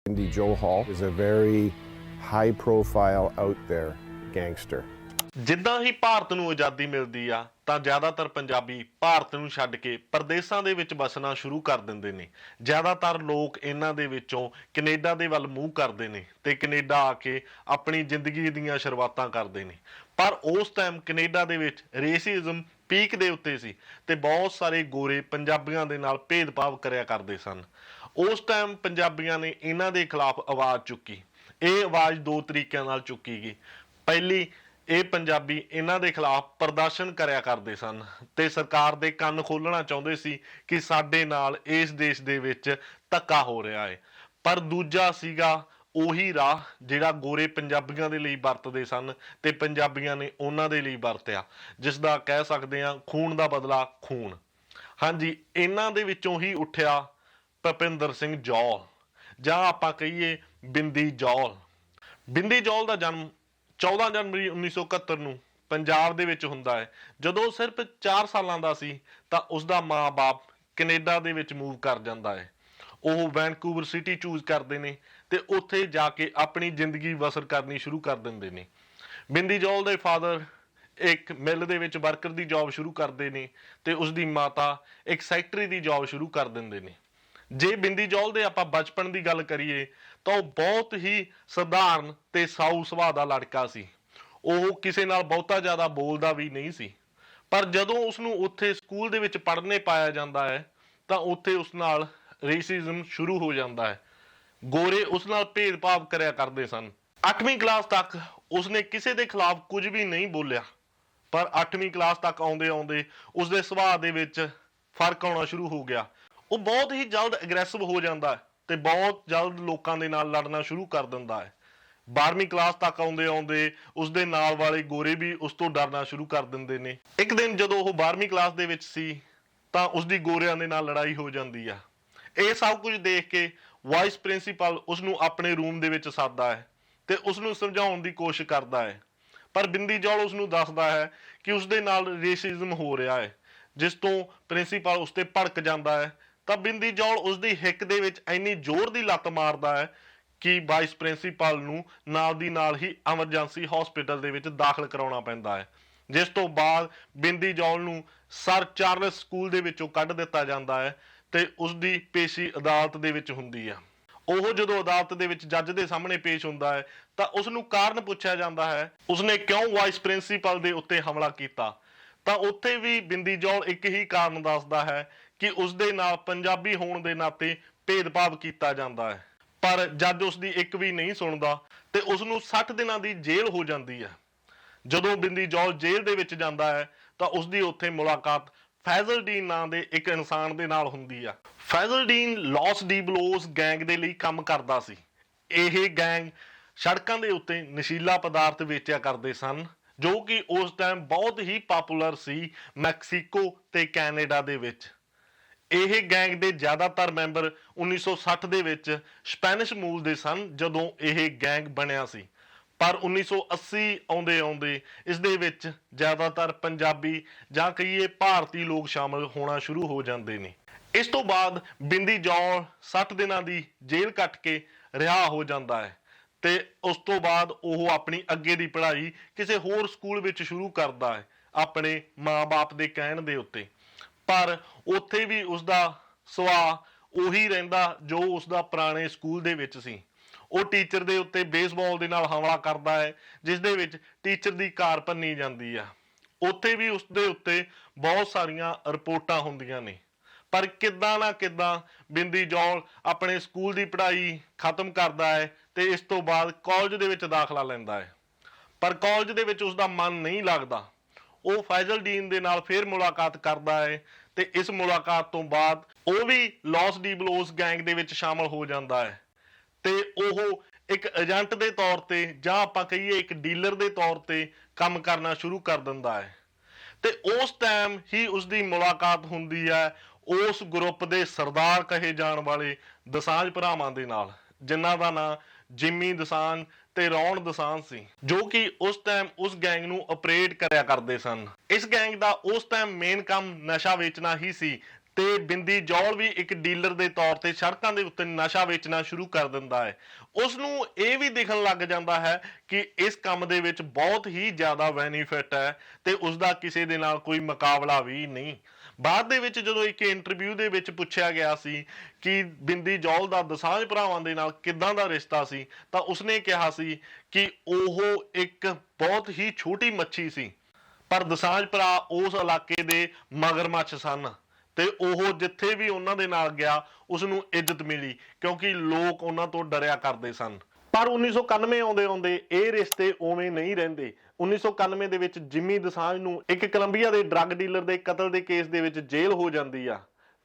Indy Joe Hall is a very high profile out there gangster. ਜਿੱਦਾਂ ਹੀ ਭਾਰਤ ਨੂੰ ਆਜ਼ਾਦੀ ਮਿਲਦੀ ਆ ਤਾਂ ਜ਼ਿਆਦਾਤਰ ਪੰਜਾਬੀ ਭਾਰਤ ਨੂੰ ਛੱਡ ਕੇ ਪ੍ਰਦੇਸ਼ਾਂ ਦੇ ਵਿੱਚ ਵਸਣਾ ਸ਼ੁਰੂ ਕਰ ਦਿੰਦੇ ਨੇ। ਜ਼ਿਆਦਾਤਰ ਲੋਕ ਇਹਨਾਂ ਦੇ ਵਿੱਚੋਂ ਕੈਨੇਡਾ ਦੇ ਵੱਲ ਮੂੰਹ ਕਰਦੇ ਨੇ ਤੇ ਕੈਨੇਡਾ ਆ ਕੇ ਆਪਣੀ ਜ਼ਿੰਦਗੀ ਦੀਆਂ ਸ਼ੁਰੂਆਤਾਂ ਕਰਦੇ ਨੇ। ਪਰ ਉਸ ਟਾਈਮ ਕੈਨੇਡਾ ਦੇ ਵਿੱਚ ਰੇਸਿਜ਼ਮ ਪੀਕ ਦੇ ਉੱਤੇ ਸੀ ਤੇ ਬਹੁਤ ਸਾਰੇ ਗੋਰੇ ਪੰਜਾਬੀਆਂ ਦੇ ਨਾਲ ਭੇਦਭਾਵ ਕਰਿਆ ਕਰਦੇ ਸਨ। ਉਸ ਟਾਈਮ ਪੰਜਾਬੀਆਂ ਨੇ ਇਹਨਾਂ ਦੇ ਖਿਲਾਫ ਆਵਾਜ਼ ਚੁੱਕੀ। ਇਹ ਆਵਾਜ਼ ਦੋ ਤਰੀਕਿਆਂ ਨਾਲ ਚੁੱਕੀ ਗਈ। ਪਹਿਲੀ, ਇਹ ਪੰਜਾਬੀ ਇਹਨਾਂ ਦੇ ਖਿਲਾਫ ਪ੍ਰਦਰਸ਼ਨ ਕਰਿਆ ਕਰਦੇ ਸਨ ਤੇ ਸਰਕਾਰ ਦੇ ਕੰਨ ਖੋਲਣਾ ਚਾਹੁੰਦੇ ਸੀ ਕਿ ਸਾਡੇ ਨਾਲ ਇਸ ਦੇਸ਼ ਦੇ ਵਿੱਚ ਧੱਕਾ ਹੋ ਰਿਹਾ ਹੈ। ਪਰ ਦੂਜਾ ਸੀਗਾ ਉਹੀ ਰਾਹ ਜਿਹੜਾ ਗੋਰੇ ਪੰਜਾਬੀਆਂ ਦੇ ਲਈ ਵਰਤਦੇ ਸਨ ਤੇ ਪੰਜਾਬੀਆਂ ਨੇ ਉਹਨਾਂ ਦੇ ਲਈ ਵਰਤਿਆ, ਜਿਸ ਦਾ ਕਹਿ ਸਕਦੇ ਹਾਂ ਖੂਨ ਦਾ ਬਦਲਾ ਖੂਨ। ਹਾਂਜੀ, ਇਹਨਾਂ ਦੇ ਵਿੱਚੋਂ ਹੀ ਉੱਠਿਆ ਭੁਪਿੰਦਰ ਸਿੰਘ ਜੌਲ, ਜਾਂ ਆਪਾਂ ਕਹੀਏ ਬਿੰਦੀ ਜੌਲ। ਬਿੰਦੀ ਜੌਲ ਦਾ ਜਨਮ 14 ਜਨਵਰੀ 1971 ਨੂੰ ਪੰਜਾਬ ਦੇ ਵਿੱਚ ਹੁੰਦਾ ਹੈ। ਜਦੋਂ ਸਿਰਫ 4 ਸਾਲਾਂ ਦਾ ਸੀ ਤਾਂ ਉਸਦਾ ਮਾਂ-ਬਾਪ ਕੈਨੇਡਾ ਦੇ ਵਿੱਚ ਮੂਵ ਕਰ ਜਾਂਦਾ ਹੈ। ਉਹ ਵੈਨਕੂਵਰ ਸਿਟੀ ਚੂਜ਼ ਕਰਦੇ ਨੇ ਤੇ ਉੱਥੇ ਜਾ ਕੇ ਆਪਣੀ ਜ਼ਿੰਦਗੀ ਬਸਰ ਕਰਨੀ ਸ਼ੁਰੂ ਕਰ ਦਿੰਦੇ ਨੇ। ਬਿੰਦੀ ਜੌਲ ਦੇ ਫਾਦਰ ਇੱਕ ਮਿੱਲ ਦੇ ਵਿੱਚ ਵਰਕਰ ਦੀ ਜੌਬ ਸ਼ੁਰੂ ਕਰਦੇ ਨੇ ਤੇ ਉਸਦੀ ਮਾਤਾ ਇੱਕ ਸੈਕਟਰੀ ਦੀ ਜੌਬ ਸ਼ੁਰੂ ਕਰ ਦਿੰਦੇ ਨੇ। ਜੇ ਬਿੰਦੀ ਜੌਲ ਦੇ ਆਪਾਂ ਬਚਪਨ ਦੀ ਗੱਲ ਕਰੀਏ ਤਾਂ ਉਹ ਬਹੁਤ ਹੀ ਸਧਾਰਨ ਤੇ ਸਾਊ ਸੁਭਾਅ ਦਾ ਲੜਕਾ ਸੀ। ਉਹ ਕਿਸੇ ਨਾਲ ਬਹੁਤਾ ਜ਼ਿਆਦਾ ਬੋਲਦਾ ਵੀ ਨਹੀਂ ਸੀ। ਪਰ ਜਦੋਂ ਉਸਨੂੰ ਉੱਥੇ ਸਕੂਲ ਦੇ ਵਿੱਚ ਪੜ੍ਹਨੇ ਪਾਇਆ ਜਾਂਦਾ ਹੈ ਤਾਂ ਉੱਥੇ ਉਸ ਨਾਲ ਰੇਸਿਜ਼ਮ ਸ਼ੁਰੂ ਹੋ ਜਾਂਦਾ ਹੈ। ਗੋਰੇ ਉਸ ਨਾਲ ਭੇਦਭਾਵ ਕਰਿਆ ਕਰਦੇ ਸਨ। 8ਵੀਂ ਕਲਾਸ ਤੱਕ ਉਸਨੇ ਕਿਸੇ ਦੇ ਖਿਲਾਫ ਕੁਝ ਵੀ ਨਹੀਂ ਬੋਲਿਆ, ਪਰ 8ਵੀਂ ਕਲਾਸ ਤੱਕ ਆਉਂਦੇ ਆਉਂਦੇ ਉਸਦੇ ਸੁਭਾਅ ਦੇ ਵਿੱਚ ਫਰਕ ਆਉਣਾ ਸ਼ੁਰੂ ਹੋ ਗਿਆ। ਉਹ ਬਹੁਤ ਹੀ ਜਲਦ ਅਗਰੈਸਿਵ ਹੋ ਜਾਂਦਾ ਹੈ ਤੇ ਬਹੁਤ ਜਲਦ ਲੋਕਾਂ ਦੇ ਨਾਲ ਲੜਨਾ ਸ਼ੁਰੂ ਕਰ ਦਿੰਦਾ ਹੈ। 12ਵੀਂ ਕਲਾਸ ਤੱਕ ਆਉਂਦੇ ਆਉਂਦੇ ਉਸਦੇ ਨਾਲ ਵਾਲੇ ਗੋਰੇ ਵੀ ਉਸ ਤੋਂ ਡਰਨਾ ਸ਼ੁਰੂ ਕਰ ਦਿੰਦੇ ਨੇ। ਇੱਕ ਦਿਨ ਜਦੋਂ ਉਹ 12ਵੀਂ ਕਲਾਸ ਦੇ ਵਿੱਚ ਸੀ ਤਾਂ ਉਸਦੀ ਗੋਰਿਆਂ ਦੇ ਨਾਲ ਲੜਾਈ ਹੋ ਜਾਂਦੀ ਆ। ਇਹ ਸਭ ਕੁਝ ਦੇਖ ਕੇ ਵਾਈਸ ਪ੍ਰਿੰਸੀਪਲ ਉਸਨੂੰ ਆਪਣੇ ਰੂਮ ਦੇ ਵਿੱਚ ਸੱਦਦਾ ਹੈ ਤੇ ਉਸਨੂੰ ਸਮਝਾਉਣ ਦੀ ਕੋਸ਼ਿਸ਼ ਕਰਦਾ ਹੈ। ਪਰ ਬਿੰਦੀ ਜੌਲ ਉਸਨੂੰ ਦੱਸਦਾ ਹੈ ਕਿ ਉਸਦੇ ਨਾਲ ਰੇਸਿਜ਼ਮ ਹੋ ਰਿਹਾ ਹੈ, ਜਿਸ ਤੋਂ ਪ੍ਰਿੰਸੀਪਲ ਉਸ ਤੇ ਭੜਕ ਜਾਂਦਾ ਹੈ। ਤਾਂ ਬਿੰਦੀ ਜੌਲ ਉਸਦੀ ਹਿੱਕ ਦੇ ਵਿੱਚ ਇੰਨੀ ਜ਼ੋਰ ਦੀ ਲੱਤ ਮਾਰਦਾ ਹੈ ਕਿ ਵਾਈਸ ਪ੍ਰਿੰਸੀਪਲ ਨੂੰ ਨਾਲ ਦੀ ਨਾਲ ਹੀ ਐਮਰਜੈਂਸੀ ਹਸਪੀਟਲ ਦੇ ਵਿੱਚ ਦਾਖਲ ਕਰਾਉਣਾ ਪੈਂਦਾ ਹੈ। ਜਿਸ ਤੋਂ ਬਾਅਦ ਬਿੰਦੀ ਜੌਲ ਨੂੰ ਸਰ ਚਾਰਲਸ ਸਕੂਲ ਦੇ ਵਿੱਚੋਂ ਕੱਢ ਦਿੱਤਾ ਜਾਂਦਾ ਹੈ ਤੇ ਉਸਦੀ ਪੇਸ਼ੀ ਅਦਾਲਤ ਦੇ ਵਿੱਚ ਹੁੰਦੀ ਆ। ਉਹ ਜਦੋਂ ਅਦਾਲਤ ਦੇ ਵਿੱਚ ਜੱਜ ਦੇ ਸਾਹਮਣੇ ਪੇਸ਼ ਹੁੰਦਾ ਹੈ ਤਾਂ ਉਸਨੂੰ ਕਾਰਨ ਪੁੱਛਿਆ ਜਾਂਦਾ ਹੈ ਉਸਨੇ ਕਿਉਂ ਵਾਈਸ ਪ੍ਰਿੰਸੀਪਲ ਦੇ ਉੱਤੇ ਹਮਲਾ ਕੀਤਾ। ਤਾਂ ਉੱਥੇ ਵੀ ਬਿੰਦੀ ਜੌਲ ਇੱਕ ਹੀ ਕਾਰਨ ਦੱਸਦਾ ਹੈ ਕਿ ਉਸਦੇ ਨਾਲ ਪੰਜਾਬੀ ਹੋਣ ਦੇ ਨਾਤੇ ਭੇਦਭਾਵ ਕੀਤਾ ਜਾਂਦਾ ਹੈ। ਪਰ ਜੱਜ ਉਸਦੀ ਇੱਕ ਵੀ ਨਹੀਂ ਸੁਣਦਾ ਤੇ ਉਸਨੂੰ 60 ਦਿਨਾਂ ਦੀ ਜੇਲ੍ਹ ਹੋ ਜਾਂਦੀ ਹੈ। ਜਦੋਂ ਬਿੰਦੀ ਜੌਲ ਜੇਲ੍ਹ ਦੇ ਵਿੱਚ ਜਾਂਦਾ ਹੈ ਤਾਂ ਉਸਦੀ ਉੱਥੇ ਮੁਲਾਕਾਤ ਫੈਜ਼ਲਡੀਨ ਨਾਂ ਦੇ ਇੱਕ ਇਨਸਾਨ ਦੇ ਨਾਲ ਹੁੰਦੀ ਆ। ਫੈਜ਼ਲਡੀਨ ਲਾਸ ਡੀਬਲੋਸ ਗੈਂਗ ਦੇ ਲਈ ਕੰਮ ਕਰਦਾ ਸੀ। ਇਹ ਗੈਂਗ ਸੜਕਾਂ ਦੇ ਉੱਤੇ ਨਸ਼ੀਲਾ ਪਦਾਰਥ ਵੇਚਿਆ ਕਰਦੇ ਸਨ, ਜੋ ਕਿ ਉਸ ਟਾਈਮ ਬਹੁਤ ਹੀ ਪਪੂਲਰ ਸੀ ਮੈਕਸੀਕੋ ਤੇ ਕੈਨੇਡਾ ਦੇ ਵਿੱਚ। ਇਹ ਗੈਂਗ ਦੇ ਜ਼ਿਆਦਾਤਰ ਮੈਂਬਰ 1960 ਦੇ ਵਿੱਚ ਸਪੈਨਿਸ਼ ਮੂਲ ਦੇ ਸਨ ਜਦੋਂ ਇਹ ਗੈਂਗ ਬਣਿਆ ਸੀ। ਪਰ 1980 ਆਉਂਦੇ ਆਉਂਦੇ ਇਸ ਦੇ ਵਿੱਚ ਜ਼ਿਆਦਾਤਰ ਪੰਜਾਬੀ ਜਾਂ ਕਹੀਏ ਭਾਰਤੀ ਲੋਕ ਸ਼ਾਮਲ ਹੋਣਾ ਸ਼ੁਰੂ ਹੋ ਜਾਂਦੇ ਨੇ। ਇਸ ਤੋਂ ਬਾਅਦ ਬਿੰਦੀ ਜੌਲ 60 ਦਿਨਾਂ ਦੀ ਜੇਲ੍ਹ ਕੱਟ ਕੇ ਰਿਹਾ ਹੋ ਜਾਂਦਾ ਹੈ ਤੇ ਉਸ ਤੋਂ ਬਾਅਦ ਉਹ ਆਪਣੀ ਅੱਗੇ ਦੀ ਪੜ੍ਹਾਈ ਕਿਸੇ ਹੋਰ ਸਕੂਲ ਵਿੱਚ ਸ਼ੁਰੂ ਕਰਦਾ ਹੈ ਆਪਣੇ ਮਾਂ-ਬਾਪ ਦੇ ਕਹਿਣ ਦੇ ਉੱਤੇ। ਪਰ ਉੱਥੇ ਵੀ ਉਸਦਾ ਸੁਭਾਅ ਉਹੀ ਰਹਿੰਦਾ ਜੋ ਉਸਦਾ ਪੁਰਾਣੇ ਸਕੂਲ ਦੇ ਵਿੱਚ ਸੀ। ਉਹ ਟੀਚਰ ਦੇ ਉੱਤੇ ਬੇਸਬਾਲ ਦੇ ਨਾਲ ਹਮਲਾ ਕਰਦਾ ਹੈ, ਜਿਸ ਦੇ ਵਿੱਚ ਟੀਚਰ ਦੀ ਕਾਰ ਭੰਨੀ ਜਾਂਦੀ ਆ। ਉੱਥੇ ਵੀ ਉਸਦੇ ਉੱਤੇ ਬਹੁਤ ਸਾਰੀਆਂ ਰਿਪੋਰਟਾਂ ਹੁੰਦੀਆਂ ਨੇ। ਪਰ ਕਿੱਦਾਂ ਨਾ ਕਿੱਦਾਂ ਬਿੰਦੀ ਜੌਲ ਆਪਣੇ ਸਕੂਲ ਦੀ ਪੜ੍ਹਾਈ ਖਤਮ ਕਰਦਾ ਹੈ ਤੇ ਇਸ ਤੋਂ ਬਾਅਦ ਕਾਲਜ ਦੇ ਵਿੱਚ ਦਾਖਲਾ ਲੈਂਦਾ ਹੈ। ਪਰ ਕਾਲਜ ਦੇ ਵਿੱਚ ਉਸਦਾ ਮਨ ਨਹੀਂ ਲੱਗਦਾ। ਉਹ ਫੈਜ਼ਲਡੀਨ ਦੇ ਨਾਲ ਫਿਰ ਮੁਲਾਕਾਤ ਕਰਦਾ ਹੈ ਤੇ ਇਸ ਮੁਲਾਕਾਤ ਤੋਂ ਬਾਅਦ ਉਹ ਵੀ ਲਾਸ ਡੀਬਲੋਸ ਗੈਂਗ ਦੇ ਵਿੱਚ ਸ਼ਾਮਲ ਹੋ ਜਾਂਦਾ ਹੈ ਤੇ ਉਹ ਇੱਕ ਏਜੰਟ ਦੇ ਤੌਰ ਤੇ ਜਾਂ ਆਪਾਂ ਕਹੀਏ ਇੱਕ ਡੀਲਰ ਦੇ ਤੌਰ ਤੇ ਕੰਮ ਕਰਨਾ ਸ਼ੁਰੂ ਕਰ ਦਿੰਦਾ ਹੈ। ਤੇ ਉਸ ਟਾਈਮ ਹੀ ਉਸਦੀ ਮੁਲਾਕਾਤ ਹੁੰਦੀ ਹੈ ਉਸ ਗਰੁੱਪ ਦੇ ਸਰਦਾਰ ਕਹੇ ਜਾਣ ਵਾਲੇ ਦੋਸਾਂਝ ਭਰਾਵਾਂ ਦੇ ਨਾਲ, ਜਿਨ੍ਹਾਂ ਦਾ ਨਾਂ ਜਿੰਮੀ ਦੋਸਾਂਝ ਤੇ ਰੌਣ ਦੋਸਾਂਝ ਸੀ, ਜੋ ਕਿ ਉਸ ਟਾਈਮ ਉਸ ਗੈਂਗ ਨੂੰ ਆਪਰੇਟ ਕਰਿਆ ਕਰਦੇ ਸਨ। ਇਸ ਗੈਂਗ ਦਾ ਉਸ ਟਾਈਮ ਮੇਨ ਕੰਮ ਨਸ਼ਾ ਵੇਚਣਾ ਹੀ ਸੀ ਤੇ ਬਿੰਦੀ ਜੌਲ ਵੀ ਇੱਕ ਡੀਲਰ ਦੇ ਤੌਰ ਤੇ ਸੜਕਾਂ ਦੇ ਉੱਤੇ ਨਸ਼ਾ ਵੇਚਣਾ ਸ਼ੁਰੂ ਕਰ ਦਿੰਦਾ ਹੈ। ਉਸ ਨੂੰ ਇਹ ਵੀ ਦਿਖਣ ਲੱਗ ਜਾਂਦਾ ਹੈ ਕਿ ਇਸ ਕੰਮ ਦੇ ਵਿੱਚ ਬਹੁਤ ਹੀ ਜ਼ਿਆਦਾ ਬੈਨੀਫਿਟ ਹੈ ਤੇ ਉਸ ਦਾ ਕਿਸੇ ਦੇ ਨਾਲ ਕੋਈ ਮੁਕਾਬਲਾ ਵੀ ਨਹੀਂ। ਬਾਅਦ ਦੇ ਵਿੱਚ ਜਦੋਂ ਇੱਕ ਇੰਟਰਵਿਊ ਦੇ ਵਿੱਚ ਪੁੱਛਿਆ ਗਿਆ ਸੀ ਕਿ ਬਿੰਦੀ ਜੌਲ ਦਾ ਦੋਸਾਂਝ ਭਰਾਵਾਂ ਦੇ ਨਾਲ ਕਿੱਦਾਂ ਦਾ ਰਿਸ਼ਤਾ ਸੀ, ਤਾਂ ਉਸਨੇ ਕਿਹਾ ਸੀ ਕਿ ਉਹ ਇੱਕ ਬਹੁਤ ਹੀ ਛੋਟੀ ਮੱਛੀ ਸੀ, ਪਰ ਦੋਸਾਂਝ ਭਰਾ ਉਸ ਇਲਾਕੇ ਦੇ ਮਗਰਮੱਛ ਸਨ ਤੇ ਉਹ ਜਿੱਥੇ ਵੀ ਉਹਨਾਂ ਦੇ ਨਾਲ ਗਿਆ ਉਸ ਨੂੰ ਇੱਜ਼ਤ ਮਿਲੀ ਕਿਉਂਕਿ ਲੋਕ ਉਹਨਾਂ ਤੋਂ ਡਰਿਆ ਕਰਦੇ ਸਨ। ਪਰ 1991 ਆਉਂਦੇ ਆਉਂਦੇ ਇਹ ਰਿਸ਼ਤੇ ਉਵੇਂ ਨਹੀਂ ਰਹਿੰਦੇ। 1991 ਦੇ ਵਿੱਚ ਜਿਮੀ ਦੋਸਾਂਝ ਨੂੰ ਇੱਕ ਕੋਲੰਬੀਆ ਦੇ ਡਰੱਗ ਡੀਲਰ ਦੇ ਕਤਲ ਦੇ ਕੇਸ ਦੇ ਵਿੱਚ ਜੇਲ੍ਹ ਹੋ ਜਾਂਦੀ ਆ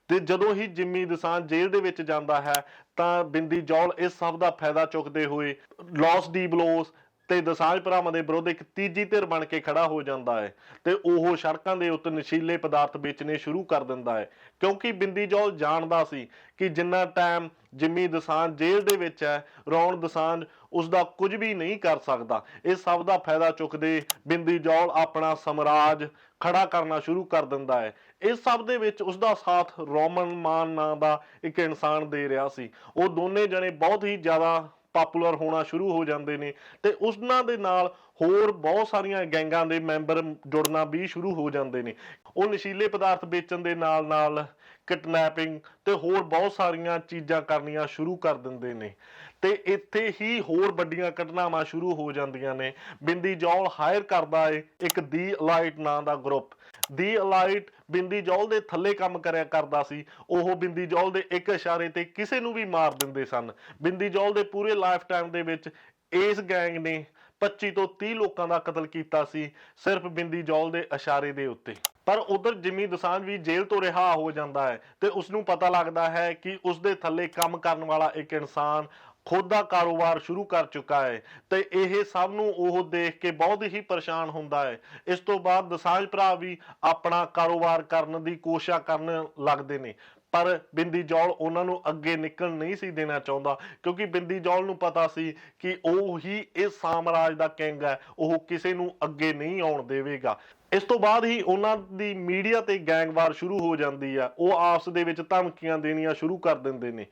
ਤੇ ਜਦੋਂ ਹੀ ਜਿਮੀ ਦੋਸਾਂਝ ਜੇਲ੍ਹ ਦੇ ਵਿੱਚ ਜਾਂਦਾ ਹੈ ਤਾਂ ਬਿੰਦੀ ਜੌਲ ਇਸ ਸਭ ਦਾ ਫਾਇਦਾ ਚੁੱਕਦੇ ਹੋਏ ਲੌਸ ਡੀ ਬਲੋਸ ਤੇ ਦੋਸਾਂਝ ਭਰਾਵਾਂ ਦੇ ਵਿਰੁੱਧ ਇੱਕ ਤੀਜੀ ਧਿਰ ਬਣ ਕੇ ਖੜਾ ਹੋ ਜਾਂਦਾ ਹੈ ਤੇ ਉਹ ਸੜਕਾਂ ਦੇ ਉੱਤੇ ਨਸ਼ੀਲੇ ਪਦਾਰਥ ਵੇਚਣੇ ਸ਼ੁਰੂ ਕਰ ਦਿੰਦਾ ਹੈ ਕਿਉਂਕਿ ਬਿੰਦੀ ਜੌਲ ਜਾਣਦਾ ਸੀ ਕਿ ਜਿੰਨਾ ਟਾਈਮ ਜਿਮੀ ਦੋਸਾਂਝ ਜੇਲ੍ਹ ਦੇ ਵਿੱਚ ਹੈ ਰੌਨ ਦੋਸਾਂਝ ਉਸ ਦਾ ਕੁਝ ਵੀ ਨਹੀਂ ਕਰ ਸਕਦਾ। ਇਸ ਸਭ ਦਾ ਫਾਇਦਾ ਚੁੱਕਦੇ ਬਿੰਦੀ ਜੌਲ ਆਪਣਾ ਸਮਰਾਜ ਖੜਾ ਕਰਨਾ ਸ਼ੁਰੂ ਕਰ ਦਿੰਦਾ ਹੈ। ਇਸ ਸਭ ਦੇ ਵਿੱਚ ਉਸ ਦਾ ਸਾਥ ਰੋਮਨ ਮਾਨ ਨਾਂ ਦਾ ਇੱਕ ਇਨਸਾਨ ਦੇ ਰਿਹਾ ਸੀ। ਉਹ ਦੋਨੇ ਜਣੇ ਬਹੁਤ ਹੀ ਜ਼ਿਆਦਾ ਪਾਪੂਲਰ ਹੋਣਾ ਸ਼ੁਰੂ ਹੋ ਜਾਂਦੇ ਨੇ ਤੇ ਉਹਨਾਂ ਦੇ ਨਾਲ ਹੋਰ ਬਹੁਤ ਸਾਰੀਆਂ ਗੈਂਗਾਂ ਦੇ ਮੈਂਬਰ ਜੁੜਨਾ ਵੀ ਸ਼ੁਰੂ ਹੋ ਜਾਂਦੇ ਨੇ। ਉਹ ਨਸ਼ੀਲੇ ਪਦਾਰਥ ਵੇਚਣ ਦੇ ਨਾਲ ਨਾਲ ਕਿਡਨੈਪਿੰਗ ਤੇ ਹੋਰ ਬਹੁਤ ਸਾਰੀਆਂ ਚੀਜ਼ਾਂ ਕਰਨੀਆਂ ਸ਼ੁਰੂ ਕਰ ਦਿੰਦੇ ਨੇ ਤੇ ਇੱਥੇ ਹੀ ਹੋਰ ਵੱਡੀਆਂ ਘਟਨਾਵਾਂ ਸ਼ੁਰੂ ਹੋ ਜਾਂਦੀਆਂ ਨੇ। ਬਿੰਦੀ ਜੌਲ ਹਾਇਰ ਕਰਦਾ ਏ ਇੱਕ ਦੀ ਅਲਾਈਟ ਨਾਂ ਦਾ ਗਰੁੱਪ। ਦੀ ਅਲਾਈਟ ਬਿੰਦੀ ਜੌਲ ਦੇ ਥੱਲੇ ਕੰਮ ਕਰਿਆ ਕਰਦਾ ਸੀ। ਉਹ ਬਿੰਦੀ ਜੌਲ ਦੇ ਇੱਕ ਇਸ਼ਾਰੇ ਤੇ ਕਿਸੇ ਨੂੰ ਵੀ ਮਾਰ ਦਿੰਦੇ ਸਨ। ਬਿੰਦੀ ਜੌਲ ਦੇ ਪੂਰੇ ਲਾਈਫ ਟਾਈਮ ਦੇ ਵਿੱਚ ਇਸ ਗੈਂਗ ਨੇ 25 ਤੋਂ 30 ਲੋਕਾਂ ਦਾ ਕਤਲ ਕੀਤਾ ਸੀ ਸਿਰਫ ਬਿੰਦੀ ਜੌਲ ਦੇ ਇਸ਼ਾਰੇ ਦੇ ਉੱਤੇ। ਪਰ ਉਧਰ ਜਿਮੀ ਦੋਸਾਂਝ ਵੀ ਜੇਲ੍ਹ ਤੋਂ ਰਿਹਾ ਹੋ ਜਾਂਦਾ ਹੈ ਤੇ ਉਸ ਨੂੰ ਪਤਾ ਲੱਗਦਾ ਹੈ ਕਿ ਉਸ ਦੇ ਥੱਲੇ ਕੰਮ ਕਰਨ ਵਾਲਾ ਇੱਕ ਇਨਸਾਨ ਖੁਦ ਦਾ ਕਾਰੋਬਾਰ ਸ਼ੁਰੂ ਕਰ ਚੁੱਕਾ ਹੈ ਤੇ ਇਹ ਸਭ ਨੂੰ ਉਹ ਦੇਖ ਕੇ ਬਹੁਤ ਹੀ ਪਰੇਸ਼ਾਨ ਹੁੰਦਾ ਹੈ। ਇਸ ਤੋਂ ਬਾਅਦ ਦੋਸਾਂਝ ਭਰਾ ਵੀ ਆਪਣਾ ਕਾਰੋਬਾਰ ਕਰਨ ਦੀ ਕੋਸ਼ਿਸ਼ ਕਰਨ ਲੱਗਦੇ ਨੇ ਪਰ ਬਿੰਦੀ ਜੌਲ ਉਹਨਾਂ ਨੂੰ ਅੱਗੇ ਨਿਕਲ ਨਹੀਂ ਸੀ ਦੇਣਾ ਚਾਹੁੰਦਾ ਕਿਉਂਕਿ ਬਿੰਦੀ ਜੌਲ ਨੂੰ ਪਤਾ ਸੀ ਕਿ ਉਹ ਹੀ ਇਸ ਸਾਮਰਾਜ ਦਾ ਕਿੰਗ ਹੈ, ਉਹ ਕਿਸੇ ਨੂੰ ਅੱਗੇ ਨਹੀਂ ਆਉਣ ਦੇਵੇਗਾ। ਇਸ ਤੋਂ ਬਾਅਦ ਹੀ ਉਹਨਾਂ ਦੀ ਮੀਡੀਆ ਤੇ ਗੈਂਗਵਾਰ ਸ਼ੁਰੂ ਹੋ ਜਾਂਦੀ ਆ। ਉਹ ਆਪਸ ਦੇ ਵਿੱਚ ਧਮਕੀਆਂ ਦੇਣੀਆਂ ਸ਼ੁਰੂ ਕਰ ਦਿੰਦੇ ਨੇ।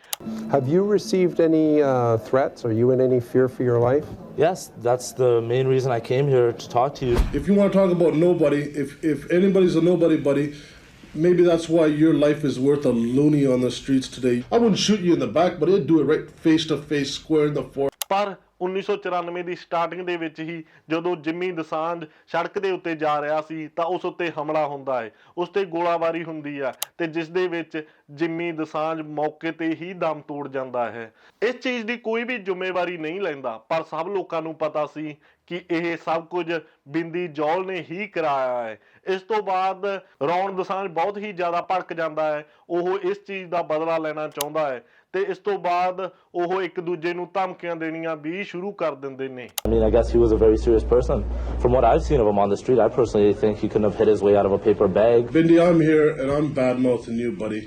Have you received any threats? Are you in any fear for your life? Yes, that's the main reason I came here to talk to you. If you want to talk about nobody, if anybody's a nobody buddy, maybe that's why your life is worth a loony on the streets today. I wouldn't shoot you in the back, but I'd do it right face to face, square in the forehead. ਪਰ 1994 ਦੀ starting ਦੇ ਵਿੱਚ ਹੀ ਜਦੋਂ ਜਿਮੀ ਦੋਸਾਂਝ ਸੜਕ ਦੇ ਉੱਤੇ ਜਾ ਰਿਹਾ ਸੀ ਤਾਂ ਉਸ ਉੱਤੇ ਹਮਲਾ ਹੁੰਦਾ ਹੈ, ਉਸ ਤੇ ਗੋਲਾਬਾਰੀ ਹੁੰਦੀ ਆ ਤੇ ਜਿਸ ਦੇ ਵਿੱਚ ਜਿਮੀ ਦੋਸਾਂਝ ਮੌਕੇ ਤੇ ਹੀ ਦਮ ਤੋੜ ਜਾਂਦਾ ਹੈ। ਇਸ ਚੀਜ਼ ਦੀ ਕੋਈ ਵੀ ਜ਼ਿੰਮੇਵਾਰੀ ਨਹੀਂ ਲੈਂਦਾ ਪਰ ਸਭ ਲੋਕਾਂ ਨੂੰ ਪਤਾ ਸੀ ਕਿ ਇਹ ਸਭ ਕੁਝ ਬਿੰਦੀ ਜੌਲ ਨੇ ਹੀ ਕਰਾਇਆ ਹੈ। ਇਸ ਤੋਂ ਬਾਅਦ ਰੌਨ ਦੋਸਾਂਝ ਬਹੁਤ ਹੀ ਜ਼ਿਆਦਾ ਭੜਕ ਜਾਂਦਾ ਹੈ। ਉਹ ਇਸ ਚੀਜ਼ ਦਾ ਬਦਲਾ ਲੈਣਾ ਚਾਹੁੰਦਾ ਹੈ ਤੇ ਇਸ ਤੋਂ ਬਾਅਦ ਉਹ ਇੱਕ ਦੂਜੇ ਨੂੰ ਧਮਕੀਆਂ ਦੇਣੀਆਂ ਵੀ ਸ਼ੁਰੂ ਕਰ ਦਿੰਦੇ ਨੇ। I mean, I guess he was a very serious person. From what I've seen of him on the street, I personally think he couldn't have hit his way out of a paper bag. Bindi, I'm here and I'm bad mouthing you, buddy.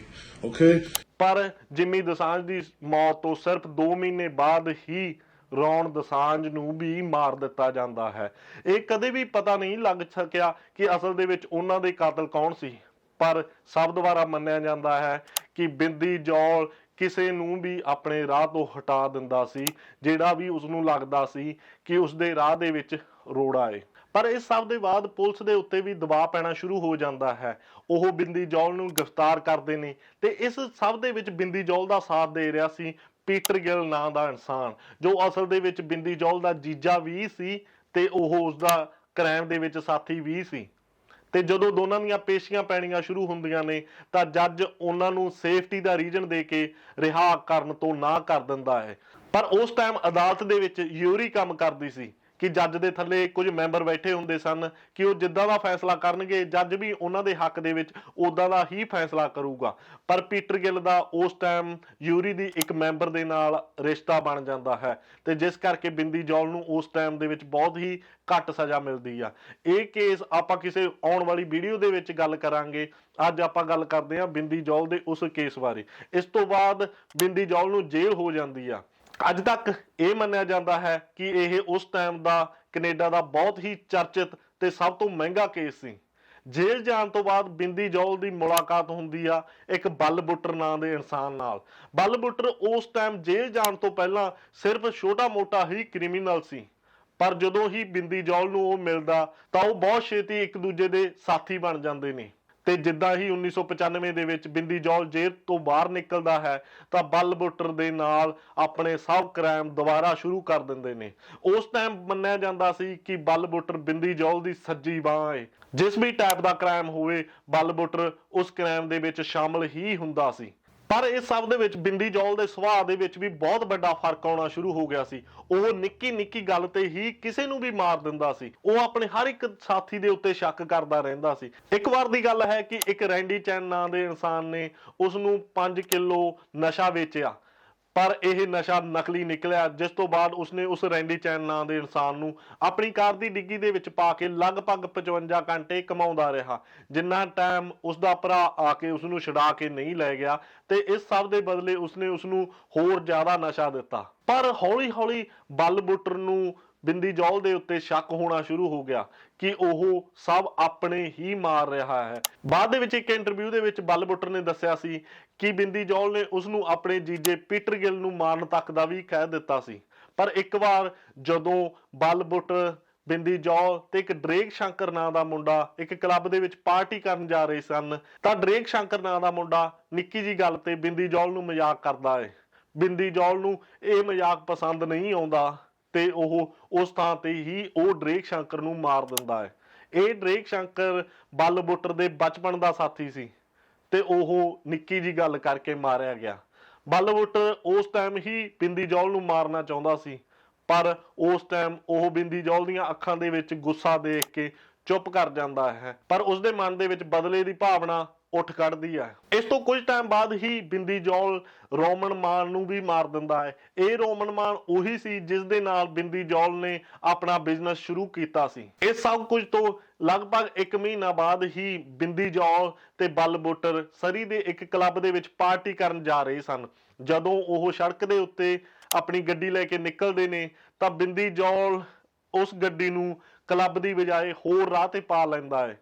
Okay? ਪਰ ਜਿਮੀ ਦੋਸਾਂਝ ਦੀ ਮੌਤ ਤੋਂ ਸਿਰਫ 2 ਮਹੀਨੇ ਬਾਅਦ ਹੀ Ron Dosanjh ਨੂੰ ਵੀ ਮਾਰ ਦਿੱਤਾ ਜਾਂਦਾ ਹੈ। ਇਹ ਕਦੇ ਵੀ ਪਤਾ ਨਹੀਂ ਲੱਗ ਸਕਿਆ ਕਿ ਅਸਲ ਦੇ ਵਿੱਚ ਉਹਨਾਂ ਦੇ ਕਾਤਲ ਕੌਣ ਸੀ ਪਰ ਸਭ ਦੁਆਰਾ ਮੰਨਿਆ ਜਾਂਦਾ ਹੈ ਕਿ ਬਿੰਦੀ ਜੌਲ ਕਿਸੇ ਨੂੰ ਵੀ ਆਪਣੇ ਰਾਹ ਤੋਂ ਹਟਾ ਦਿੰਦਾ ਸੀ ਜਿਹੜਾ ਵੀ ਉਸ ਨੂੰ ਲੱਗਦਾ ਸੀ ਕਿ ਉਸ ਦੇ ਰਾਹ ਦੇ ਵਿੱਚ ਰੋੜਾ ਏ। ਪਰ ਇਸ ਸਭ ਦੇ ਬਾਅਦ ਪੁਲਿਸ ਦੇ ਉੱਤੇ ਵੀ ਦਬਾਅ ਪੈਣਾ ਸ਼ੁਰੂ ਹੋ ਜਾਂਦਾ ਹੈ। ਉਹ ਬਿੰਦੀ ਜੌਲ ਨੂੰ ਗ੍ਰਿਫਤਾਰ ਕਰਦੇ ਨੇ ਤੇ ਇਸ ਸਭ ਦੇ ਵਿੱਚ ਬਿੰਦੀ ਜੌਲ ਦਾ ਸਾਥ ਦੇ ਰਿਹਾ ਸੀ ਪੀਟਰ ਗਿਲ ਨਾਂ ਦਾ ਇਨਸਾਨ ਜੋ ਅਸਲ ਦੇ ਵਿੱਚ ਬਿੰਦੀ ਜੌਲ ਦਾ ਜੀਜਾ ਵੀ ਸੀ ਤੇ ਉਹ ਉਸ ਦਾ ਕ੍ਰਾਈਮ ਦੇ ਵਿੱਚ ਸਾਥੀ ਵੀ ਸੀ। ਤੇ ਜਦੋਂ ਦੋਨਾਂ ਦੀਆਂ ਪੇਸ਼ੀਆਂ ਪੈਣੀਆਂ ਸ਼ੁਰੂ ਹੁੰਦੀਆਂ ਨੇ ਤਾਂ ਜੱਜ ਉਹਨਾਂ ਨੂੰ ਸੇਫਟੀ ਦਾ ਰੀਜ਼ਨ ਦੇ ਕੇ ਰਿਹਾ ਕਰਨ ਤੋਂ ਨਾ ਕਰ ਦਿੰਦਾ ਹੈ। ਪਰ ਉਸ ਟਾਈਮ ਅਦਾਲਤ ਦੇ ਵਿੱਚ ਯੂਰੀ ਕੰਮ ਕਰਦੀ ਸੀ ਕਿ ਜੱਜ ਦੇ ਥੱਲੇ ਕੁਝ ਮੈਂਬਰ ਬੈਠੇ ਹੁੰਦੇ ਸਨ ਕਿ ਉਹ ਜਿੱਦਾਂ ਦਾ ਫੈਸਲਾ ਕਰਨਗੇ ਜੱਜ ਵੀ ਉਹਨਾਂ ਦੇ ਹੱਕ ਦੇ ਵਿੱਚ ਉਦਾਂ ਦਾ ਹੀ ਫੈਸਲਾ ਕਰੂਗਾ। ਪਰ ਪੀਟਰ ਗਿਲ ਦਾ ਉਸ ਟਾਈਮ ਯੂਰੀ ਦੀ ਇੱਕ ਮੈਂਬਰ ਦੇ ਨਾਲ ਰਿਸ਼ਤਾ ਬਣ ਜਾਂਦਾ ਹੈ ਤੇ ਜਿਸ ਕਰਕੇ ਬਿੰਦੀ ਜੌਲ ਨੂੰ ਉਸ ਟਾਈਮ ਦੇ ਵਿੱਚ ਬਹੁਤ ਹੀ ਘੱਟ ਸਜ਼ਾ ਮਿਲਦੀ ਆ। ਇਹ ਕੇਸ ਆਪਾਂ ਕਿਸੇ ਆਉਣ ਵਾਲੀ ਵੀਡੀਓ ਦੇ ਵਿੱਚ ਗੱਲ ਕਰਾਂਗੇ। ਅੱਜ ਆਪਾਂ ਗੱਲ ਕਰਦੇ ਹਾਂ ਬਿੰਦੀ ਜੌਲ ਦੇ ਉਸ ਕੇਸ ਬਾਰੇ। ਇਸ ਤੋਂ ਬਾਅਦ ਬਿੰਦੀ ਜੌਲ ਨੂੰ ਜੇਲ੍ਹ ਹੋ ਜਾਂਦੀ ਆ। ਅੱਜ ਤੱਕ ਇਹ ਮੰਨਿਆ ਜਾਂਦਾ ਹੈ ਕਿ ਇਹ ਉਸ ਟਾਈਮ ਦਾ ਕੈਨੇਡਾ ਦਾ ਬਹੁਤ ਹੀ ਚਰਚਿਤ ਤੇ ਸਭ ਤੋਂ ਮਹਿੰਗਾ ਕੇਸ ਸੀ ਜੇਲ੍ਹ ਜਾਣ ਤੋਂ ਬਾਅਦ ਬਿੰਦੀ ਜੌਲ ਦੀ ਮੁਲਾਕਾਤ ਹੁੰਦੀ ਆ ਇੱਕ ਬੱਲ ਬੁੱਟਰ ਨਾਂ ਦੇ ਇਨਸਾਨ ਨਾਲ। ਬੱਲ ਬੁੱਟਰ ਉਸ ਟਾਈਮ ਜੇਲ੍ਹ ਜਾਣ ਤੋਂ ਪਹਿਲਾਂ ਸਿਰਫ ਛੋਟਾ-ਮੋਟਾ ਹੀ ਕ੍ਰਿਮੀਨਲ ਸੀ, ਪਰ ਜਦੋਂ ਹੀ ਬਿੰਦੀ ਜੌਲ ਨੂੰ ਉਹ ਮਿਲਦਾ ਤਾਂ ਉਹ ਬਹੁਤ ਛੇਤੀ ਇੱਕ ਦੂਜੇ ਦੇ ਸਾਥੀ ਬਣ ਜਾਂਦੇ ਨੇ। ਤੇ ਜਿੱਦਾਂ ਹੀ 1995 ਦੇ ਵਿੱਚ ਬਿੰਦੀ ਜੌਲ ਜੇਲ੍ਹ ਤੋਂ ਬਾਹਰ ਨਿਕਲਦਾ ਹੈ ਤਾਂ ਬੱਲ ਬੁੱਟਰ ਦੇ ਨਾਲ ਆਪਣੇ ਸਭ ਕ੍ਰਾਈਮ ਦੁਬਾਰਾ ਸ਼ੁਰੂ ਕਰ ਦਿੰਦੇ ਨੇ। ਉਸ ਟਾਈਮ ਮੰਨਿਆ ਜਾਂਦਾ ਸੀ ਕਿ ਬੱਲ ਬੁੱਟਰ ਬਿੰਦੀ ਜੌਲ ਦੀ ਸੱਜੀ ਬਾਂਹ ਹੈ। ਜਿਸ ਵੀ ਟਾਈਪ ਦਾ ਕ੍ਰਾਈਮ ਹੋਵੇ ਬੱਲ ਬੁੱਟਰ ਉਸ ਕ੍ਰਾਈਮ ਦੇ ਵਿੱਚ ਸ਼ਾਮਲ ਹੀ ਹੁੰਦਾ ਸੀ। ਪਰ ਇਸ ਸਭ ਦੇ ਵਿੱਚ ਬਿੰਦੀ ਜੌਲ ਦੇ ਸੁਭਾਅ ਦੇ ਵਿੱਚ ਵੀ ਬਹੁਤ ਵੱਡਾ ਫਰਕ ਆਉਣਾ ਸ਼ੁਰੂ ਹੋ ਗਿਆ ਸੀ। ਉਹ ਨਿੱਕੀ ਨਿੱਕੀ ਗੱਲ ਤੇ ਹੀ ਕਿਸੇ ਨੂੰ ਵੀ ਮਾਰ ਦਿੰਦਾ ਸੀ। ਉਹ ਆਪਣੇ ਹਰ ਇੱਕ ਸਾਥੀ ਦੇ ਉੱਤੇ ਸ਼ੱਕ ਕਰਦਾ ਰਹਿੰਦਾ ਸੀ। ਇੱਕ ਵਾਰ ਦੀ ਗੱਲ ਹੈ ਕਿ ਇੱਕ ਰੈਂਡੀ ਚੈਨ ਨਾਂ ਦੇ ਇਨਸਾਨ ਨੇ ਉਸ ਨੂੰ 5 ਕਿਲੋ ਨਸ਼ਾ ਵੇਚਿਆ, ਪਰ ਇਹ ਨਸ਼ਾ ਨਕਲੀ ਨਿਕਲਿਆ, ਜਿਸ ਤੋਂ ਬਾਅਦ ਉਸਨੇ ਉਸ ਰੈਂਡੀ ਚੈਨ ਨਾਂ ਦੇ ਇਨਸਾਨ ਨੂੰ ਆਪਣੀ ਕਾਰ ਦੀ ਡਿੱਗੀ ਦੇ ਵਿੱਚ ਪਾ ਕੇ ਲਗਭਗ 55 ਘੰਟੇ ਕਮਾਉਂਦਾ ਰਿਹਾ, ਜਿੰਨਾ ਟਾਈਮ ਉਸਦਾ ਭਰਾ ਆ ਕੇ ਉਸਨੂੰ ਛੁਡਾ ਕੇ ਨਹੀਂ ਲੈ ਗਿਆ। ਤੇ ਇਸ ਸਭ ਦੇ ਬਦਲੇ ਉਸਨੇ ਉਸਨੂੰ ਹੋਰ ਜ਼ਿਆਦਾ ਨਸ਼ਾ ਦਿੱਤਾ। ਪਰ ਹੌਲੀ ਹੌਲੀ ਬੱਲ ਬੁੱਟਰ ਨੂੰ ਬਿੰਦੀ ਜੌਲ ਦੇ ਉੱਤੇ ਸ਼ੱਕ ਹੋਣਾ ਸ਼ੁਰੂ ਹੋ ਗਿਆ ਕਿ ਉਹ ਸਭ ਆਪਣੇ ਹੀ ਮਾਰ ਰਿਹਾ ਹੈ। ਬਾਅਦ ਦੇ ਵਿੱਚ ਇੱਕ ਇੰਟਰਵਿਊ ਦੇ ਵਿੱਚ ਬੱਲ ਬੁੱਟਰ ਨੇ ਦੱਸਿਆ ਸੀ ਕਿ ਬਿੰਦੀ ਜੌਲ ਨੇ ਉਸ ਨੂੰ ਆਪਣੇ ਜੀਜੇ ਪੀਟਰ ਗਿੱਲ ਨੂੰ ਮਾਰਨ ਤੱਕ ਦਾ ਵੀ ਕਹਿ ਦਿੱਤਾ ਸੀ। ਪਰ ਇੱਕ ਵਾਰ ਜਦੋਂ ਬੱਲ ਬੁੱਟਰ, ਬਿੰਦੀ ਜੌਲ ਤੇ ਇੱਕ ਡਰੇਕ ਸ਼ੰਕਰ ਨਾਂ ਦਾ ਮੁੰਡਾ ਇੱਕ ਕਲੱਬ ਦੇ ਵਿੱਚ ਪਾਰਟੀ ਕਰਨ ਜਾ ਰਹੇ ਸਨ ਤਾਂ ਡਰੇਕ ਸ਼ੰਕਰ ਨਾਂ ਦਾ ਮੁੰਡਾ ਨਿੱਕੀ ਜੀ ਗੱਲ ਤੇ ਬਿੰਦੀ ਜੌਲ ਨੂੰ ਮਜ਼ਾਕ ਕਰਦਾ ਹੈ। ਬਿੰਦੀ ਜੌਲ ਨੂੰ ਇਹ ਮਜ਼ਾਕ ਪਸੰਦ ਨਹੀਂ ਆਉਂਦਾ ਤੇ ਉਹ ਉਸ ਥਾਂ ਤੇ ਹੀ ਉਹ ਡਰੇਕ ਸ਼ੰਕਰ ਨੂੰ ਮਾਰ ਦਿੰਦਾ ਹੈ। ਇਹ ਡਰੇਕ ਸ਼ੰਕਰ ਬੱਲ ਬੁੱਟਰ ਦੇ ਬਚਪਨ ਦਾ ਸਾਥੀ ਸੀ ਤੇ ਉਹ ਨਿੱਕੀ ਜੀ ਗੱਲ ਕਰਕੇ ਮਾਰਿਆ ਗਿਆ। ਬੱਲ ਬੁੱਟਰ ਉਸ ਟਾਈਮ ਹੀ ਬਿੰਦੀ ਜੌਲ ਨੂੰ ਮਾਰਨਾ ਚਾਹੁੰਦਾ ਸੀ, ਪਰ ਉਸ ਟਾਈਮ ਉਹ ਬਿੰਦੀ ਜੌਲ ਦੀਆਂ ਅੱਖਾਂ ਦੇ ਵਿੱਚ ਗੁੱਸਾ ਦੇਖ ਕੇ ਚੁੱਪ ਕਰ ਜਾਂਦਾ ਹੈ, ਪਰ ਉਸਦੇ ਮਨ ਦੇ ਵਿੱਚ ਬਦਲੇ ਦੀ ਭਾਵਨਾ ਉੱਠ ਖੜਦੀ ਹੈ। ਇਸ ਤੋਂ ਕੁਝ ਟਾਈਮ ਬਾਅਦ ਹੀ ਬਿੰਦੀ ਜੌਲ ਰੋਮਨ ਮਾਨ ਨੂੰ ਵੀ ਮਾਰ ਦਿੰਦਾ ਹੈ। ਇਹ ਰੋਮਨ ਮਾਨ ਉਹੀ ਸੀ ਜਿਸ ਦੇ ਨਾਲ ਬਿੰਦੀ ਜੌਲ ਨੇ ਆਪਣਾ ਬਿਜ਼ਨਸ ਸ਼ੁਰੂ ਕੀਤਾ ਸੀ। ਇਸ ਸਭ ਕੁਝ ਤੋਂ ਲਗਭਗ 1 ਮਹੀਨਾ ਬਾਅਦ ਹੀ ਬਿੰਦੀ ਜੌਲ ਤੇ ਬੱਲ ਬੁੱਟਰ ਸਰੀ ਦੇ ਇੱਕ ਕਲੱਬ ਦੇ ਵਿੱਚ ਪਾਰਟੀ ਕਰਨ ਜਾ ਰਹੇ ਸਨ। ਜਦੋਂ ਉਹ ਸੜਕ ਦੇ ਉੱਤੇ ਆਪਣੀ ਗੱਡੀ ਲੈ ਕੇ ਨਿਕਲਦੇ ਨੇ ਤਾਂ ਬਿੰਦੀ ਜੌਲ ਉਸ ਗੱਡੀ ਨੂੰ ਕਲੱਬ ਦੀ ਬਜਾਏ ਹੋਰ ਰਾਹ ਤੇ ਪਾ ਲੈਂਦਾ ਹੈ।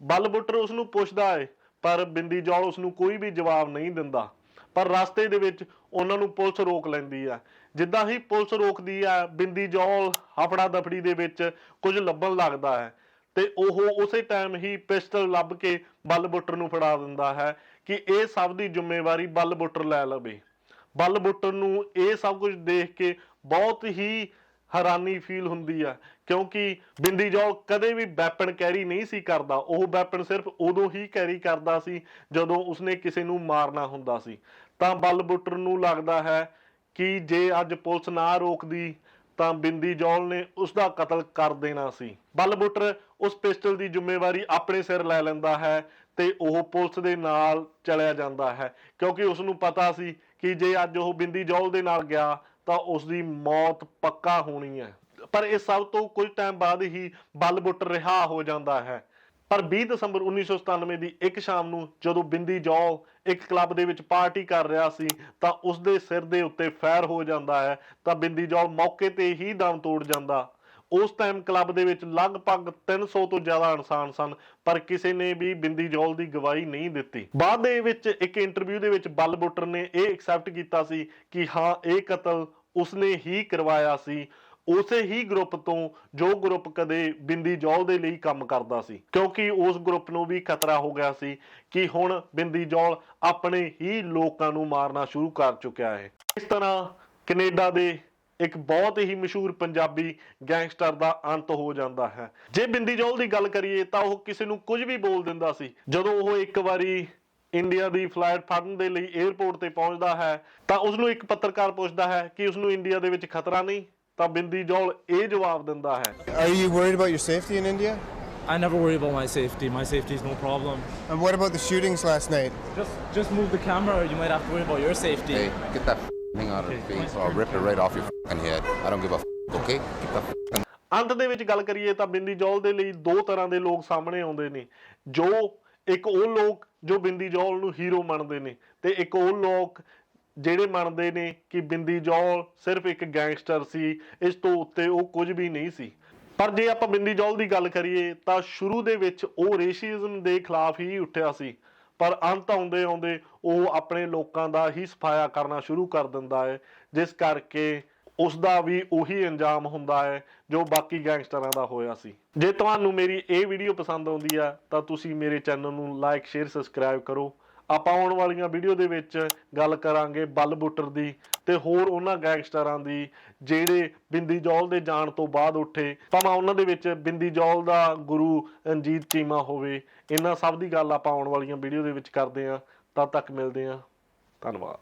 ਬੱਲ ਬੁੱਟਰ ਉਸ ਨੂੰ ਪੁੱਛਦਾ ਹੈ, ਪਰ ਬਿੰਦੀ ਜੌਲ ਉਸ ਨੂੰ ਕੋਈ ਵੀ ਜਵਾਬ ਨਹੀਂ ਦਿੰਦਾ। ਪਰ ਰਸਤੇ ਦੇ ਵਿੱਚ ਉਹਨਾਂ ਨੂੰ ਪੁਲਿਸ ਰੋਕ ਲੈਂਦੀ ਆ। ਜਿੱਦਾਂ ਹੀ ਪੁਲਿਸ ਰੋਕਦੀ ਆ, ਬਿੰਦੀ ਜੌਲ ਹਫੜਾ ਦਫੜੀ ਦੇ ਵਿੱਚ ਕੁਝ ਲੱਭਣ ਲੱਗਦਾ ਹੈ ਤੇ ਉਹ ਉਸੇ ਟਾਈਮ ਹੀ ਪਿਸਟਲ ਲੱਭ ਕੇ ਬੱਲ ਬੁੱਟਰ ਨੂੰ ਫੜਾ ਦਿੰਦਾ ਹੈ ਕਿ ਇਹ ਸਭ ਦੀ ਜ਼ਿੰਮੇਵਾਰੀ ਬੱਲ ਬੁੱਟਰ ਲੈ ਲਵੇ। ਬੱਲ ਬੁੱਟਰ ਨੂੰ ਇਹ ਸਭ ਕੁਝ ਦੇਖ ਕੇ ਬਹੁਤ ਹੀ ਹੈਰਾਨੀ ਫੀਲ ਹੁੰਦੀ ਆ, ਕਿਉਂਕਿ ਬਿੰਦੀ ਜੌਲ ਕਦੇ ਵੀ ਵੈਪਨ ਕੈਰੀ ਨਹੀਂ ਸੀ ਕਰਦਾ। ਉਹ ਵੈਪਨ ਸਿਰਫ ਉਦੋਂ ਹੀ ਕੈਰੀ ਕਰਦਾ ਸੀ ਜਦੋਂ ਉਸਨੇ ਕਿਸੇ ਨੂੰ ਮਾਰਨਾ ਹੁੰਦਾ ਸੀ। ਤਾਂ ਬੱਲ ਬੁੱਟਰ ਨੂੰ ਲੱਗਦਾ ਹੈ ਕਿ ਜੇ ਅੱਜ ਪੁਲਿਸ ਨਾ ਰੋਕਦੀ ਤਾਂ ਬਿੰਦੀ ਜੌਲ ਨੇ ਉਸਦਾ ਕਤਲ ਕਰ ਦੇਣਾ ਸੀ। ਬੱਲ ਬੁੱਟਰ ਉਸ ਪਿਸਟਲ ਦੀ ਜ਼ਿੰਮੇਵਾਰੀ ਆਪਣੇ ਸਿਰ ਲੈ ਲੈਂਦਾ ਹੈ ਤੇ ਉਹ ਪੁਲਿਸ ਦੇ ਨਾਲ ਚਲਿਆ ਜਾਂਦਾ ਹੈ, ਕਿਉਂਕਿ ਉਸ ਨੂੰ ਪਤਾ ਸੀ ਕਿ ਜੇ ਅੱਜ ਉਹ ਬਿੰਦੀ ਜੌਲ ਦੇ ਨਾਲ ਗਿਆ ਤਾਂ ਉਸ ਦੀ ਮੌਤ ਪੱਕਾ ਹੋਣੀ ਹੈ। ਪਰ ਇਸ ਸਭ ਤੋਂ ਕੁਝ ਟਾਈਮ ਬਾਅਦ ਹੀ ਬੱਲ ਬੁੱਟਰ ਰਿਹਾ ਹੋ ਜਾਂਦਾ ਹੈ। ਪਰ 20 ਦਸੰਬਰ 1997 ਦੀ ਇੱਕ ਸ਼ਾਮ ਨੂੰ ਜਦੋਂ ਬਿੰਦੀ ਜੌਲ ਇੱਕ ਕਲੱਬ ਦੇ ਵਿੱਚ ਪਾਰਟੀ ਕਰ ਰਿਹਾ ਸੀ ਤਾਂ ਉਸਦੇ ਸਿਰ ਦੇ ਉੱਤੇ ਫਾਇਰ ਹੋ ਜਾਂਦਾ ਹੈ ਤਾਂ ਬਿੰਦੀ ਜੌਲ ਮੌਕੇ ਤੇ ਹੀ ਦਮ ਤੋੜ ਜਾਂਦਾ। ਉਸ ਟਾਈਮ ਕਲੱਬ ਦੇ ਵਿੱਚ ਲਗਭਗ 300 ਤੋਂ ਜ਼ਿਆਦਾ ਇਨਸਾਨ ਸਨ, ਪਰ ਕਿਸੇ ਨੇ ਵੀ ਬਿੰਦੀ ਜੌਲ ਦੀ ਗਵਾਹੀ ਨਹੀਂ ਦਿੱਤੀ। ਬਾਅਦ ਦੇ ਵਿੱਚ ਇੱਕ ਇੰਟਰਵਿਊ ਦੇ ਵਿੱਚ ਬੱਲ ਬੁੱਟਰ ਨੇ ਇਹ ਐਕਸੈਪਟ ਕੀਤਾ ਸੀ ਕਿ ਹਾਂ, ਇਹ ਕਤਲ ਉਸਨੇ ਹੀ ਕਰਵਾਇਆ ਸੀ, ਉਸੇ ਹੀ ਗਰੁੱਪ ਤੋਂ ਜੋ ਗਰੁੱਪ ਕਦੇ ਬਿੰਦੀ ਜੌਲ ਦੇ ਲਈ ਕੰਮ ਕਰਦਾ ਸੀ, ਕਿਉਂਕਿ ਉਸ ਗਰੁੱਪ ਨੂੰ ਵੀ ਖਤਰਾ ਹੋ ਗਿਆ ਸੀ ਕਿ ਹੁਣ ਬਿੰਦੀ ਜੌਲ ਆਪਣੇ ਹੀ ਲੋਕਾਂ ਨੂੰ ਮਾਰਨਾ ਸ਼ੁਰੂ ਕਰ ਚੁੱਕਿਆ ਹੈ। ਇਸ ਤਰ੍ਹਾਂ ਕੈਨੇਡਾ ਦੇ ਇੱਕ ਬਹੁਤ ਹੀ ਮਸ਼ਹੂਰ ਪੰਜਾਬੀ ਗੈਂਗਸਟਰ ਦਾ ਅੰਤ ਹੋ ਜਾਂਦਾ ਹੈ। ਜੇ ਬਿੰਦੀ ਜੌਲ ਦੀ ਗੱਲ ਕਰੀਏ ਤਾਂ ਉਹ ਕਿਸੇ ਨੂੰ ਕੁਝ ਵੀ ਬੋਲ ਦਿੰਦਾ ਸੀ। ਜਦੋਂ ਉਹ ਇੱਕ ਵਾਰੀ ਇੰਡੀਆ ਦੀ ਫਲਾਈਟ ਫੜਨ ਦੇ ਲਈ 에ਅਰਪੋਰਟ ਤੇ ਪਹੁੰਚਦਾ ਹੈ ਤਾਂ ਉਸ ਨੂੰ ਇੱਕ ਪੱਤਰਕਾਰ ਪੁੱਛਦਾ ਹੈ ਕਿ ਉਸ ਨੂੰ ਇੰਡੀਆ ਦੇ ਵਿੱਚ ਖਤਰਾ ਨਹੀਂ, ਤਾਂ ਬਿੰਦੀ ਜੌਲ ਇਹ ਜਵਾਬ ਦਿੰਦਾ ਹੈ, Are you worried about your safety in India? I never worry about my safety. My safety is no problem. And what about the shootings last night? Just move the camera, or you might have to worry about your safety. Hey, get that thing out of your face or I'll rip it right off your head. I don't give a okay? Get the ਅੰਤ ਦੇ ਵਿੱਚ ਗੱਲ ਕਰੀਏ ਤਾਂ ਬਿੰਦੀ ਜੌਲ ਦੇ ਲਈ ਦੋ ਤਰ੍ਹਾਂ ਦੇ ਲੋਕ ਸਾਹਮਣੇ ਆਉਂਦੇ ਨੇ। ਜੋ ਇੱਕ ਉਹ ਲੋਕ ਜੋ ਬਿੰਦੀ ਜੌਲ ਨੂੰ ਹੀਰੋ ਮੰਨਦੇ ਨੇ ਤੇ ਇੱਕ ਉਹ ਲੋਕ ਜਿਹੜੇ ਮੰਨਦੇ ਨੇ ਕਿ ਬਿੰਦੀ ਜੌਲ ਸਿਰਫ ਇੱਕ ਗੈਂਗਸਟਰ ਸੀ, ਇਸ ਤੋਂ ਉੱਤੇ ਉਹ ਕੁਝ ਵੀ ਨਹੀਂ ਸੀ। ਪਰ ਜੇ ਆਪਾਂ ਬਿੰਦੀ ਜੌਲ ਦੀ ਗੱਲ ਕਰੀਏ ਤਾਂ ਸ਼ੁਰੂ ਦੇ ਵਿੱਚ ਉਹ ਰੇਸ਼ਿਜ਼ਮ ਦੇ ਖਿਲਾਫ ਹੀ ਉੱਠਿਆ ਸੀ, ਪਰ ਅੰਤ ਆਉਂਦੇ ਆਉਂਦੇ ਉਹ ਆਪਣੇ ਲੋਕਾਂ ਦਾ ਹੀ ਸਫਾਇਆ ਕਰਨਾ ਸ਼ੁਰੂ ਕਰ ਦਿੰਦਾ ਹੈ, ਜਿਸ ਕਰਕੇ ਉਸ ਦਾ ਵੀ ਉਹੀ ਅੰਜਾਮ ਹੁੰਦਾ ਹੈ ਜੋ ਬਾਕੀ ਗੈਂਗਸਟਰਾਂ ਦਾ ਹੋਇਆ ਸੀ। ਜੇ ਤੁਹਾਨੂੰ ਮੇਰੀ ਇਹ ਵੀਡੀਓ ਪਸੰਦ ਆਉਂਦੀ ਆ ਤਾਂ ਤੁਸੀਂ ਮੇਰੇ ਚੈਨਲ ਨੂੰ ਲਾਈਕ, ਸ਼ੇਅਰ, ਸਬਸਕ੍ਰਾਈਬ ਕਰੋ। ਆਪਾਂ ਆਉਣ ਵਾਲੀਆਂ ਵੀਡੀਓ ਦੇ ਵਿੱਚ ਗੱਲ ਕਰਾਂਗੇ ਬਲ ਬੁੱਟਰ ਦੀ ਤੇ ਹੋਰ ਉਹਨਾਂ ਗੈਂਗਸਟਰਾਂ ਦੀ ਜਿਹੜੇ ਬਿੰਦੀ ਜੌਲ ਦੇ ਜਾਣ ਤੋਂ ਬਾਅਦ ਉੱਠੇ, ਭਾਵੇਂ ਉਹਨਾਂ ਦੇ ਵਿੱਚ ਬਿੰਦੀ ਜੌਲ ਦਾ ਗੁਰੂ ਰਣਜੀਤ ਚੀਮਾ ਹੋਵੇ। ਇਹਨਾਂ ਸਭ ਦੀ ਗੱਲ ਆਪਾਂ ਆਉਣ ਵਾਲੀਆਂ ਵੀਡੀਓ ਦੇ ਵਿੱਚ ਕਰਦੇ ਹਾਂ। ਤਦ ਤੱਕ ਮਿਲਦੇ ਹਾਂ। ਧੰਨਵਾਦ।